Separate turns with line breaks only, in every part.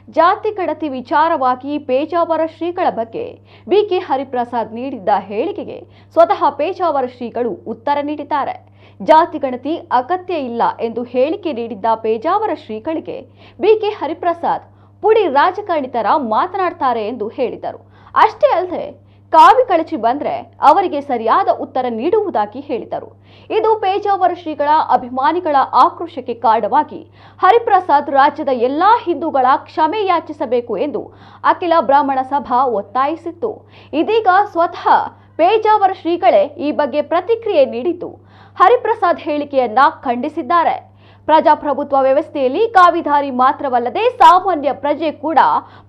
ಜಾತಿ ಗಣತಿ ವಿಚಾರವಾಗಿ ಪೇಜಾವರ ಶ್ರೀಗಳ ಬಗ್ಗೆ ಬಿಕೆ ಹರಿಪ್ರಸಾದ್ ನೀಡಿದ್ದ ಹೇಳಿಕೆಗೆ ಸ್ವತಃ ಪೇಜಾವರ ಶ್ರೀಗಳು ಉತ್ತರ ನೀಡಿದ್ದಾರೆ. ಜಾತಿ ಗಣತಿ ಅಗತ್ಯ ಇಲ್ಲ ಎಂದು ಹೇಳಿಕೆ ನೀಡಿದ್ದ ಪೇಜಾವರ ಶ್ರೀಗಳಿಗೆ ಬಿಕೆ ಹರಿಪ್ರಸಾದ್ ಪುಡಿ ರಾಜಕಾರಣಿ ತರ ಮಾತನಾಡ್ತಾರೆ ಎಂದು ಹೇಳಿದರು. ಅಷ್ಟೇ ಅಲ್ಲದೆ ಕಾವಿ ಕಳಚಿ ಬಂದ್ರೆ ಅವರಿಗೆ ಸರಿಯಾದ ಉತ್ತರ ನೀಡುವುದಾಗಿ ಹೇಳಿದರು. ಇದು ಪೇಜಾವರ ಶ್ರೀಗಳ ಅಭಿಮಾನಿಗಳ ಆಕ್ರೋಶಕ್ಕೆ ಕಾರಣವಾಗಿ ಹರಿಪ್ರಸಾದ್ ರಾಜ್ಯದ ಎಲ್ಲಾ ಹಿಂದೂಗಳ ಕ್ಷಮೆ ಯಾಚಿಸಬೇಕು ಎಂದು ಅಖಿಲ ಬ್ರಾಹ್ಮಣ ಸಭಾ ಒತ್ತಾಯಿಸಿತ್ತು. ಇದೀಗ ಸ್ವತಃ ಪೇಜಾವರ ಶ್ರೀಗಳೇ ಈ ಬಗ್ಗೆ ಪ್ರತಿಕ್ರಿಯೆ ನೀಡಿದ್ದು ಹರಿಪ್ರಸಾದ್ ಹೇಳಿಕೆಯನ್ನ ಖಂಡಿಸಿದ್ದಾರೆ. ಪ್ರಜಾಪ್ರಭುತ್ವ ವ್ಯವಸ್ಥೆಯಲ್ಲಿ ಕಾವಿಧಾರಿ ಮಾತ್ರವಲ್ಲದೆ ಸಾಮಾನ್ಯ ಪ್ರಜೆ ಕೂಡ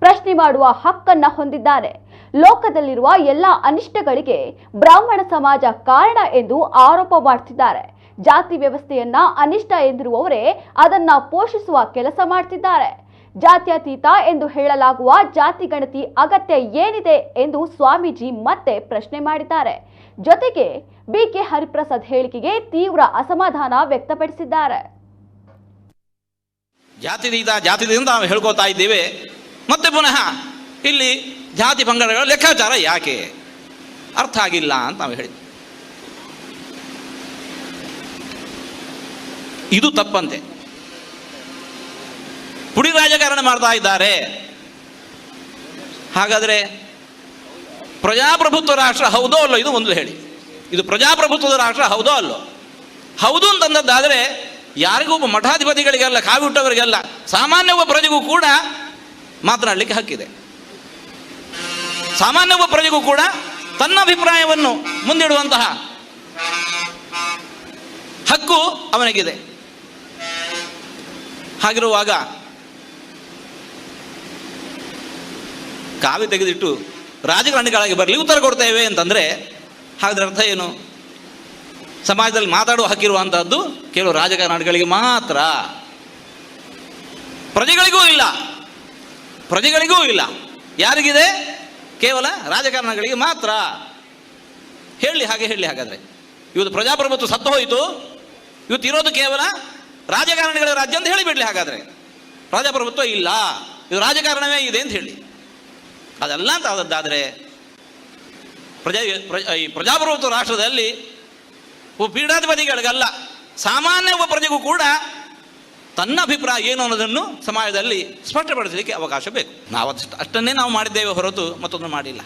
ಪ್ರಶ್ನೆ ಮಾಡುವ ಹಕ್ಕನ್ನ ಹೊಂದಿದ್ದಾರೆ. ಲೋಕದಲ್ಲಿರುವ ಎಲ್ಲ ಅನಿಷ್ಟಗಳಿಗೆ ಬ್ರಾಹ್ಮಣ ಸಮಾಜ ಕಾರಣ ಎಂದು ಆರೋಪ ಮಾಡ್ತಿದ್ದಾರೆ. ಜಾತಿ ವ್ಯವಸ್ಥೆಯನ್ನ ಅನಿಷ್ಟ ಎಂದಿರುವವರೇ ಅದನ್ನ ಪೋಷಿಸುವ ಕೆಲಸ ಮಾಡ್ತಿದ್ದಾರೆ. ಜಾತ್ಯತೀತ ಎಂದು ಹೇಳಲಾಗುವ ಜಾತಿ ಗಣತಿ ಅಗತ್ಯ ಏನಿದೆ ಎಂದು ಸ್ವಾಮೀಜಿ ಮತ್ತೆ ಪ್ರಶ್ನೆ ಮಾಡಿದ್ದಾರೆ. ಜೊತೆಗೆ ಬಿಕೆ ಹರಿಪ್ರಸಾದ್ ಹೇಳಿಕೆಗೆ ತೀವ್ರ ಅಸಮಾಧಾನ ವ್ಯಕ್ತಪಡಿಸಿದ್ದಾರೆ.
ಜಾತಿದಿಂದ ನಾವು ಹೇಳ್ಕೋತಾ ಇದ್ದೇವೆ, ಮತ್ತೆ ಪುನಃ ಇಲ್ಲಿ ಜಾತಿ ಪಂಗಡಗಳ ಲೆಕ್ಕಾಚಾರ ಯಾಕೆ ಅರ್ಥ ಆಗಿಲ್ಲ ಅಂತ ನಾವು ಹೇಳಿದ್ವಿ. ಇದು ತಪ್ಪಂತೆ. ಪುಡಿ ರಾಜಕಾರಣ ಮಾಡ್ತಾ ಇದ್ದಾರೆ. ಹಾಗಾದರೆ ಪ್ರಜಾಪ್ರಭುತ್ವ ರಾಷ್ಟ್ರ ಹೌದೋ ಅಲ್ಲೋ ಇದು ಒಂದು ಹೇಳಿ. ಇದು ಪ್ರಜಾಪ್ರಭುತ್ವದ ರಾಷ್ಟ್ರ ಹೌದೋ ಅಲ್ಲೋ? ಹೌದು ಅಂತಂದದ್ದಾದರೆ ಯಾರಿಗೂ ಒಬ್ಬ ಮಠಾಧಿಪತಿಗಳಿಗೆಲ್ಲ, ಕಾವಿ ಹುಟ್ಟವರಿಗೆಲ್ಲ, ಸಾಮಾನ್ಯ ಒಬ್ಬ ಪ್ರಜೆಗೂ ಕೂಡ ಮಾತನಾಡಲಿಕ್ಕೆ ಹಕ್ಕಿದೆ. ಸಾಮಾನ್ಯ ಒಬ್ಬ ಪ್ರಜೆಗೂ ಕೂಡ ತನ್ನ ಅಭಿಪ್ರಾಯವನ್ನು ಮುಂದಿಡುವಂತಹ ಹಕ್ಕು ಅವನಿಗಿದೆ. ಹಾಗಿರುವಾಗ ಕಾವಿ ತೆಗೆದಿಟ್ಟು ರಾಜಕಾರಣಿಗಳಾಗಿ ಬರಲಿ ಉತ್ತರ ಕೊಡ್ತೇವೆ ಅಂತಂದರೆ ಹಾಗಾದ್ರೆ ಅರ್ಥ ಏನು? ಸಮಾಜದಲ್ಲಿ ಮಾತಾಡುವ ಹಕ್ಕಿರುವಂತಹದ್ದು ಕೆಲವು ರಾಜಕಾರಣಿಗಳಿಗೆ ಮಾತ್ರ, ಪ್ರಜೆಗಳಿಗೂ ಇಲ್ಲ. ಯಾರಿಗಿದೆ? ಕೇವಲ ರಾಜಕಾರಣಿಗಳಿಗೆ ಮಾತ್ರ. ಹೇಳಿ ಹಾಗಾದ್ರೆ ಇವತ್ತು ಪ್ರಜಾಪ್ರಭುತ್ವ ಸತ್ತು ಹೋಯಿತು, ಇವತ್ತು ಇರೋದು ಕೇವಲ ರಾಜಕಾರಣಿಗಳ ರಾಜ್ಯ ಅಂತ ಹೇಳಿಬಿಡ್ಲಿ. ಹಾಗಾದ್ರೆ ಪ್ರಜಾಪ್ರಭುತ್ವ ಇಲ್ಲ, ಇದು ರಾಜಕಾರಣವೇ ಇದೆ ಅಂತ ಹೇಳಿ. ಅದೆಲ್ಲ ಅಂತ ಆದದ್ದಾದರೆ ಈ ಪ್ರಜಾಪ್ರಭುತ್ವ ರಾಷ್ಟ್ರದಲ್ಲಿ ಒಬ್ಬ ಪೀಠಾಧಿಪತಿಗಳಿಗಲ್ಲ, ಸಾಮಾನ್ಯ ಒಬ್ಬ ಪ್ರಜೆಗೂ ಕೂಡ ತನ್ನ ಅಭಿಪ್ರಾಯ ಏನು ಅನ್ನೋದನ್ನು ಸಮಾಜದಲ್ಲಿ ಸ್ಪಷ್ಟಪಡಿಸಲಿಕ್ಕೆ ಅವಕಾಶ ಬೇಕು. ನಾವು ಅಷ್ಟನ್ನೇ ನಾವು ಮಾಡಿದ್ದೇವೆ ಹೊರತು ಮತ್ತೊಂದು ಮಾಡಿಲ್ಲ.